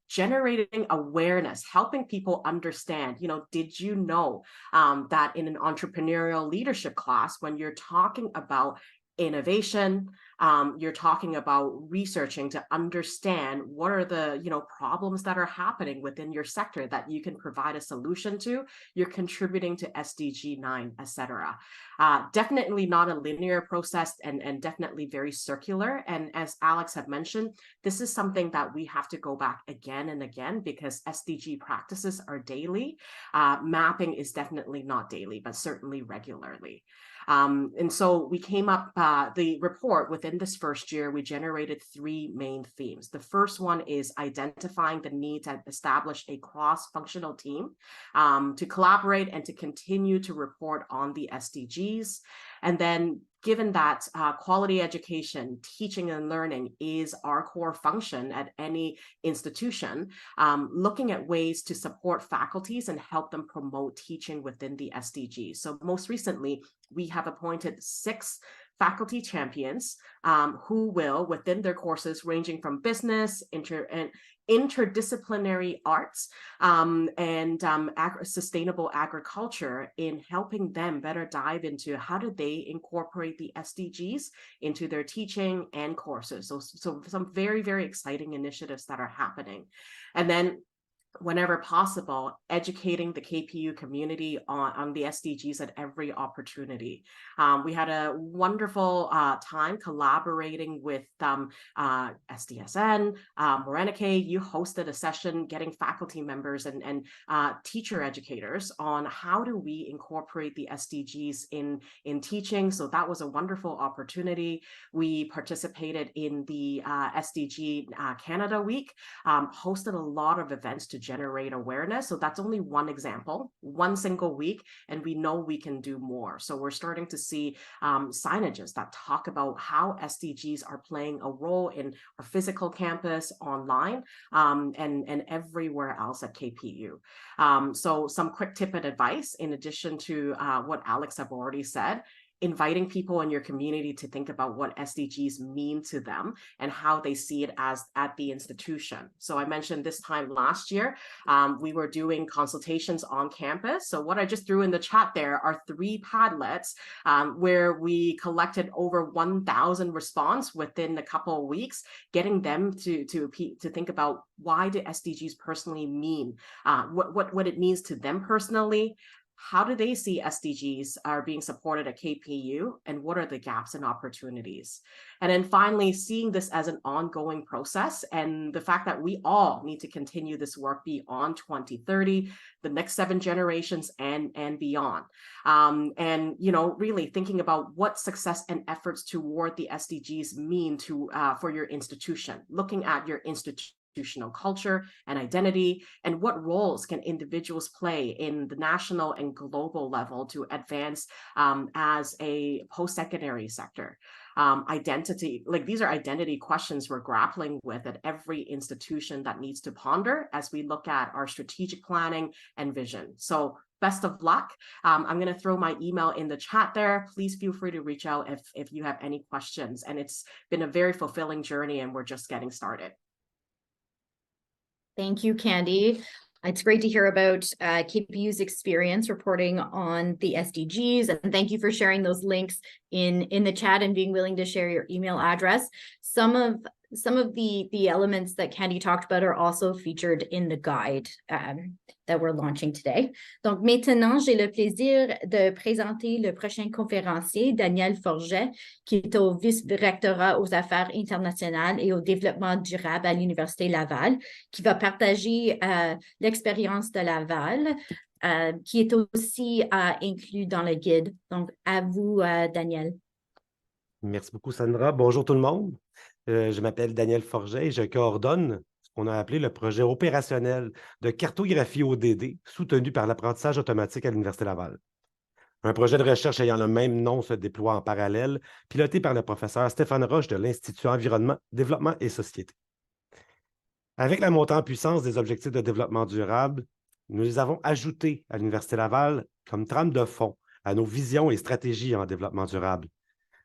generating awareness, helping people understand, did you know that in an entrepreneurial leadership class, when you're talking about innovation, you're talking about researching to understand what are the problems that are happening within your sector that you can provide a solution to, you're contributing to SDG 9, etc. Definitely not a linear process and definitely very circular. And as Alex had mentioned, this is something that we have to go back again and again because SDG practices are daily. Mapping is definitely not daily, but certainly regularly. And so we came up, the report within this first year, we generated 3 main themes. The first one is identifying the need to establish a cross-functional team to collaborate and to continue to report on the SDGs. And then given that quality education, teaching and learning is our core function at any institution, looking at ways to support faculties and help them promote teaching within the SDGs. So most recently, we have appointed 6 faculty champions who will, within their courses ranging from business, interdisciplinary arts, and sustainable agriculture, in helping them better dive into how do they incorporate the SDGs into their teaching and courses. So some very, very exciting initiatives that are happening. And then whenever possible, educating the KPU community on the SDGs at every opportunity. We had a wonderful time collaborating with SDSN. Morenike, you hosted a session getting faculty members and teacher educators on how do we incorporate the SDGs in teaching. So that was a wonderful opportunity. We participated in the SDG Canada Week, hosted a lot of events to generate awareness. So that's only one example, one single week, and we know we can do more. So we're starting to see signages that talk about how SDGs are playing a role in our physical campus, online, and everywhere else at KPU. So some quick tip and advice, in addition to what Alex have already said, inviting people in your community to think about what SDGs mean to them and how they see it as at the institution. So I mentioned this time last year, we were doing consultations on campus. So what I just threw in the chat there are 3 Padlets where we collected over 1,000 response within a couple of weeks, getting them to think about why do SDGs personally mean, what it means to them personally. How do they see SDGs are being supported at KPU, and what are the gaps and opportunities? And then finally, seeing this as an ongoing process and the fact that we all need to continue this work beyond 2030, the next 7 generations and beyond. And, really thinking about what success and efforts toward the SDGs mean for your institution, looking at your institutional culture and identity, and what roles can individuals play in the national and global level to advance as a post-secondary sector. Identity, these are identity questions we're grappling with at every institution that needs to ponder as we look at our strategic planning and vision. So best of luck. I'm going to throw my email in the chat there. Please feel free to reach out if you have any questions. And it's been a very fulfilling journey, and we're just getting started. Thank you, Candy. It's great to hear about KPU's experience reporting on the SDGs, and thank you for sharing those links in the chat and being willing to share your email address. Some of the elements that Candy talked about are also featured in the guide that we're launching today. Donc maintenant, j'ai le plaisir de présenter le prochain conférencier, Daniel Forget, qui est au vice-rectorat aux affaires internationales et au développement durable à l'Université Laval, qui va partager l'expérience de Laval, qui est aussi inclus dans le guide. Donc, à vous, Daniel. Merci beaucoup, Sandra. Bonjour tout le monde. Je m'appelle Daniel Forget et je coordonne qu'on a appelé le projet opérationnel de cartographie ODD, soutenu par l'apprentissage automatique à l'Université Laval. Un projet de recherche ayant le même nom se déploie en parallèle, piloté par le professeur Stéphane Roche de l'Institut Environnement, Développement et Société. Avec la montée en puissance des objectifs de développement durable, nous les avons ajoutés à l'Université Laval comme trame de fond à nos visions et stratégies en développement durable.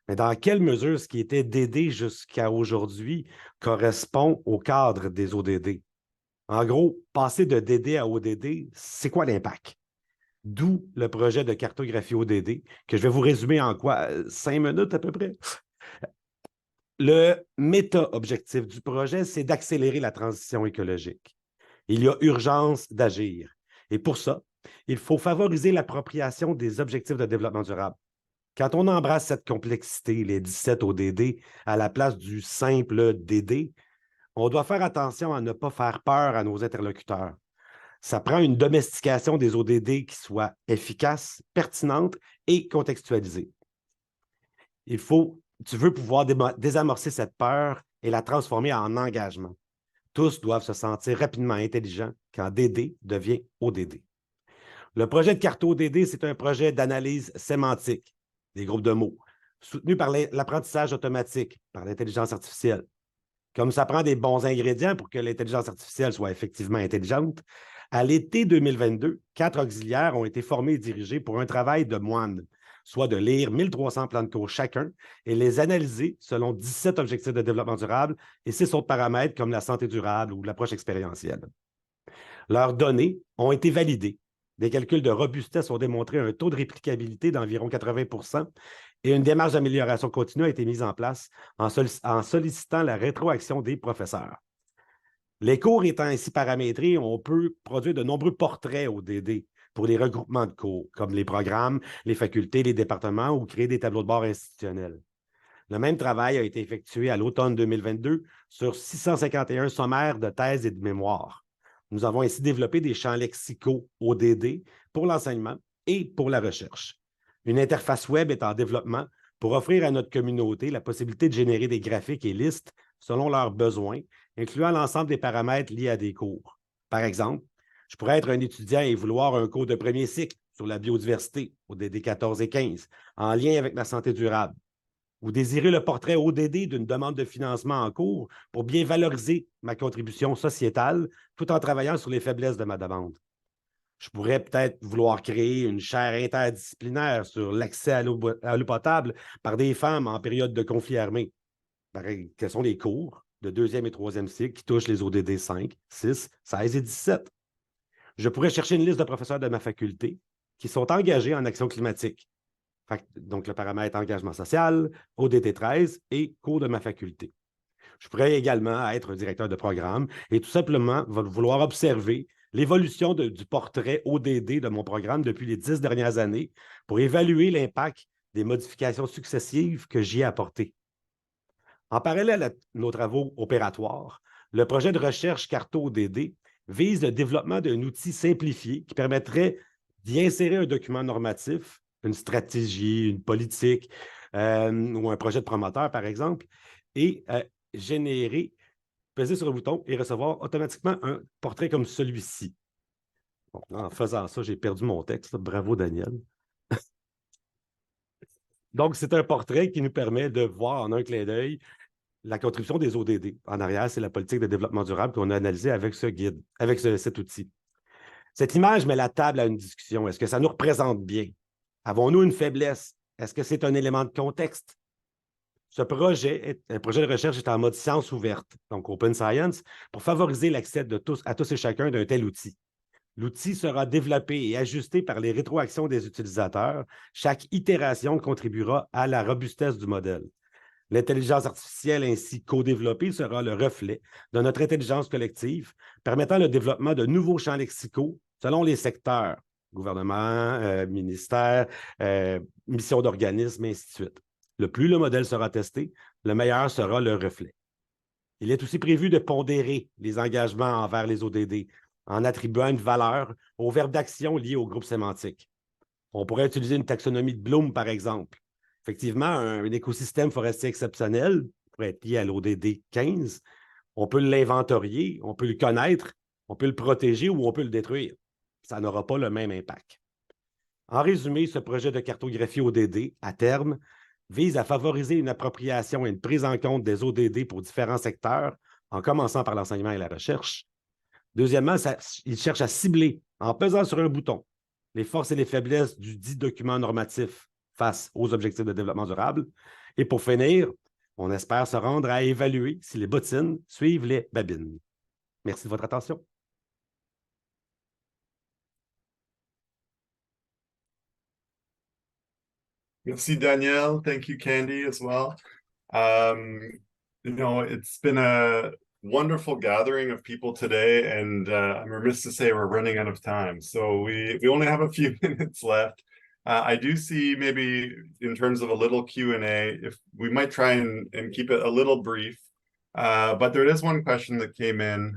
Mais dans quelle mesure ce qui était DD jusqu'à aujourd'hui correspond au cadre des ODD? En gros, passer de DD à ODD, c'est quoi l'impact? D'où le projet de cartographie ODD, que je vais vous résumer en quoi? 5 minutes à peu près? Le méta-objectif du projet, c'est d'accélérer la transition écologique. Il y a urgence d'agir. Et pour ça, il faut favoriser l'appropriation des objectifs de développement durable. Quand on embrasse cette complexité, les 17 ODD, à la place du simple DD, on doit faire attention à ne pas faire peur à nos interlocuteurs. Ça prend une domestication des ODD qui soit efficace, pertinente et contextualisée. Tu veux pouvoir désamorcer cette peur et la transformer en engagement. Tous doivent se sentir rapidement intelligents quand DD devient ODD. Le projet de carte ODD, c'est un projet d'analyse sémantique des groupes de mots, soutenu par l'apprentissage automatique, par l'intelligence artificielle. Comme ça prend des bons ingrédients pour que l'intelligence artificielle soit effectivement intelligente, à l'été 2022, 4 auxiliaires ont été formés et dirigés pour un travail de moine, soit de lire 1300 plans de cours chacun et les analyser selon 17 objectifs de développement durable et 6 autres paramètres comme la santé durable ou l'approche expérientielle. Leurs données ont été validées. Des calculs de robustesse ont démontré un taux de réplicabilité d'environ 80% et une démarche d'amélioration continue a été mise en place en sollicitant la rétroaction des professeurs. Les cours étant ainsi paramétrés, on peut produire de nombreux portraits ODD pour les regroupements de cours, comme les programmes, les facultés, les départements ou créer des tableaux de bord institutionnels. Le même travail a été effectué à l'automne 2022 sur 651 sommaires de thèses et de mémoires. Nous avons ainsi développé des champs lexicaux ODD pour l'enseignement et pour la recherche. Une interface web est en développement pour offrir à notre communauté la possibilité de générer des graphiques et listes selon leurs besoins, incluant l'ensemble des paramètres liés à des cours. Par exemple, je pourrais être un étudiant et vouloir un cours de premier cycle sur la biodiversité, ODD 14 et 15, en lien avec la santé durable. Ou désirer le portrait ODD d'une demande de financement en cours pour bien valoriser ma contribution sociétale tout en travaillant sur les faiblesses de ma demande. Je pourrais peut-être vouloir créer une chaire interdisciplinaire sur l'accès à l'eau potable par des femmes en période de conflit armé. Pareil, quels sont les cours de 2e et 3e cycle qui touchent les ODD 5, 6, 16 et 17? Je pourrais chercher une liste de professeurs de ma faculté qui sont engagés en action climatique. Donc, le paramètre engagement social, ODD 13 et cours de ma faculté. Je pourrais également être un directeur de programme et tout simplement vouloir observer l'évolution du portrait ODD de mon programme depuis les 10 dernières années pour évaluer l'impact des modifications successives que j'y ai apportées. En parallèle à nos travaux opératoires, le projet de recherche Carto ODD vise le développement d'un outil simplifié qui permettrait d'y insérer un document normatif, une stratégie, une politique ou un projet de promoteur, par exemple, et peser sur le bouton et recevoir automatiquement un portrait comme celui-ci. Bon, en faisant ça, j'ai perdu mon texte. Bravo, Daniel. Donc, c'est un portrait qui nous permet de voir en un clin d'œil la contribution des ODD. En arrière, c'est la politique de développement durable qu'on a analysée avec ce guide, avec cet outil. Cette image met la table à une discussion. Est-ce que ça nous représente bien? Avons-nous une faiblesse? Est-ce que c'est un élément de contexte? Ce projet, un projet de recherche est en mode science ouverte, donc open science, pour favoriser l'accès à tous et chacun d'un tel outil. L'outil sera développé et ajusté par les rétroactions des utilisateurs. Chaque itération contribuera à la robustesse du modèle. L'intelligence artificielle ainsi co-développée sera le reflet de notre intelligence collective, permettant le développement de nouveaux champs lexicaux selon les secteurs, gouvernement, ministère, mission d'organisme, et ainsi de suite. Le plus le modèle sera testé, le meilleur sera le reflet. Il est aussi prévu de pondérer les engagements envers les ODD en attribuant une valeur aux verbes d'action liés au groupe sémantique. On pourrait utiliser une taxonomie de Bloom, par exemple. Effectivement, un écosystème forestier exceptionnel pourrait être lié à l'ODD 15 On peut l'inventorier, on peut le connaître, on peut le protéger ou on peut le détruire. Ça n'aura pas le même impact. En résumé, ce projet de cartographie ODD, à terme, vise à favoriser une appropriation et une prise en compte des ODD pour différents secteurs, en commençant par l'enseignement et la recherche. Deuxièmement, il cherche à cibler, en pesant sur un bouton, les forces et les faiblesses du dit document normatif face aux objectifs de développement durable. Et pour finir, on espère se rendre à évaluer si les bottines suivent les babines. Merci de votre attention. Merci, Danielle. Thank you, Candy, as well. It's been a wonderful gathering of people today, and I'm remiss to say we're running out of time. So we only have a few minutes left. I do see maybe in terms of a little Q&A, if we might try and keep it a little brief. But there is one question that came in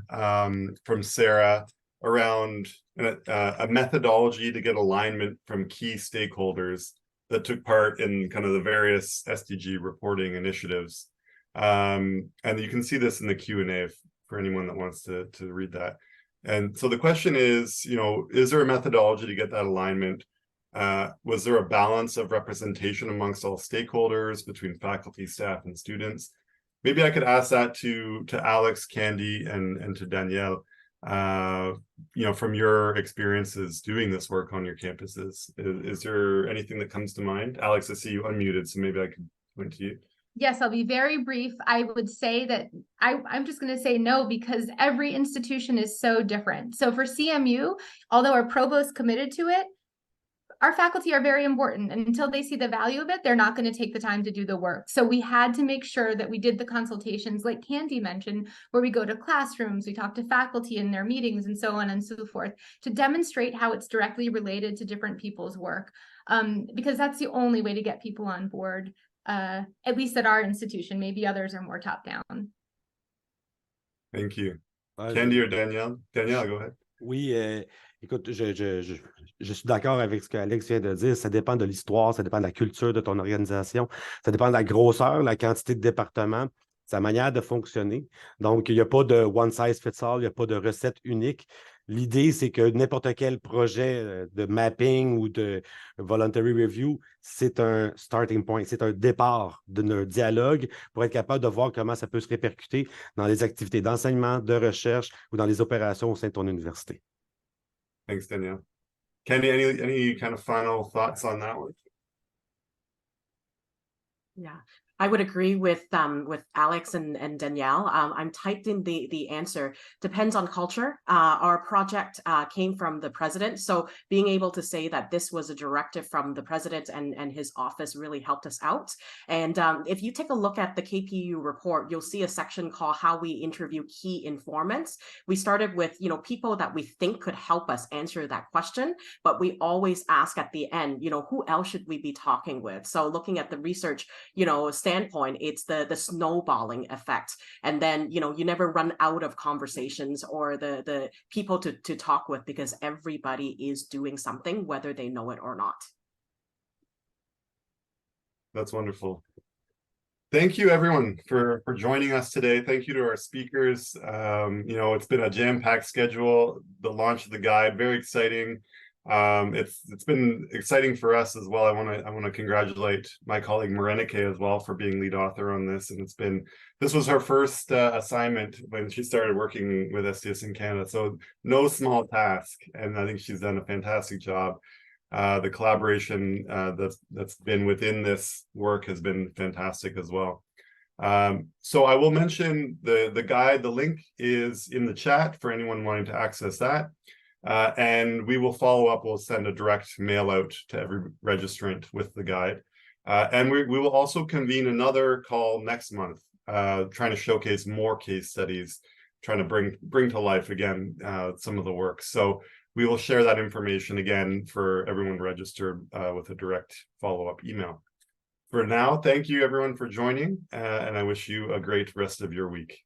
from Sarah around a methodology to get alignment from key stakeholders that took part in kind of the various SDG reporting initiatives. And you can see this in the Q&A for anyone that wants to read that. And so the question is, is there a methodology to get that alignment? Was there a balance of representation amongst all stakeholders between faculty, staff, and students? Maybe I could ask that to Alex, Candy, and to Danielle. From your experiences doing this work on your campuses, is there anything that comes to mind? Alex, I see you unmuted, so maybe I could point to you. Yes, I'll be very brief. I would say that I'm just going to say no, because every institution is so different. So for CMU, although our provost committed to it, our faculty are very important, and until they see the value of it, they're not going to take the time to do the work. So we had to make sure that we did the consultations, like Candy mentioned, where we go to classrooms, we talk to faculty in their meetings, and so on and so forth, to demonstrate how it's directly related to different people's work, because that's the only way to get people on board, at least at our institution. Maybe others are more top-down. Thank you. Candy or Danielle? Danielle, go ahead. Oui, écoute, je suis d'accord avec ce qu'Alex vient de dire. Ça dépend de l'histoire, ça dépend de la culture de ton organisation, ça dépend de la grosseur, la quantité de départements, sa manière de fonctionner. Donc, il n'y a pas de one size fits all, il n'y a pas de recette unique. L'idée, c'est que n'importe quel projet de mapping ou de voluntary review, c'est un starting point, c'est un départ d'un dialogue pour être capable de voir comment ça peut se répercuter dans les activités d'enseignement, de recherche ou dans les opérations au sein de ton université. Thanks, Danielle. Candy, any kind of final thoughts on that one? Yeah, I would agree with Alex and Danielle. I'm typed in the answer. Depends on culture. Our project came from the president, so being able to say that this was a directive from the president and his office really helped us out. And if you take a look at the KPU report, you'll see a section called How We Interview Key Informants. We started with people that we think could help us answer that question, but we always ask at the end, who else should we be talking with? So looking at the research, standpoint, it's the snowballing effect, and then you never run out of conversations or the people to talk with, because everybody is doing something, whether they know it or not. That's wonderful. Thank you, everyone, for joining us today. Thank you to our speakers. It's been a jam-packed schedule. The launch of the guide, very exciting. It's been exciting for us as well. I want to congratulate my colleague Morenike as well for being lead author on this. And this was her first assignment when she started working with SDSN Canada. So no small task, and I think she's done a fantastic job. The collaboration that's been within this work has been fantastic as well. So I will mention the guide. The link is in the chat for anyone wanting to access that. And we will follow up. We'll send a direct mail out to every registrant with the guide. And we will also convene another call next month, trying to showcase more case studies, trying to bring to life again some of the work. So we will share that information again for everyone registered with a direct follow-up email. For now, thank you everyone for joining, and I wish you a great rest of your week.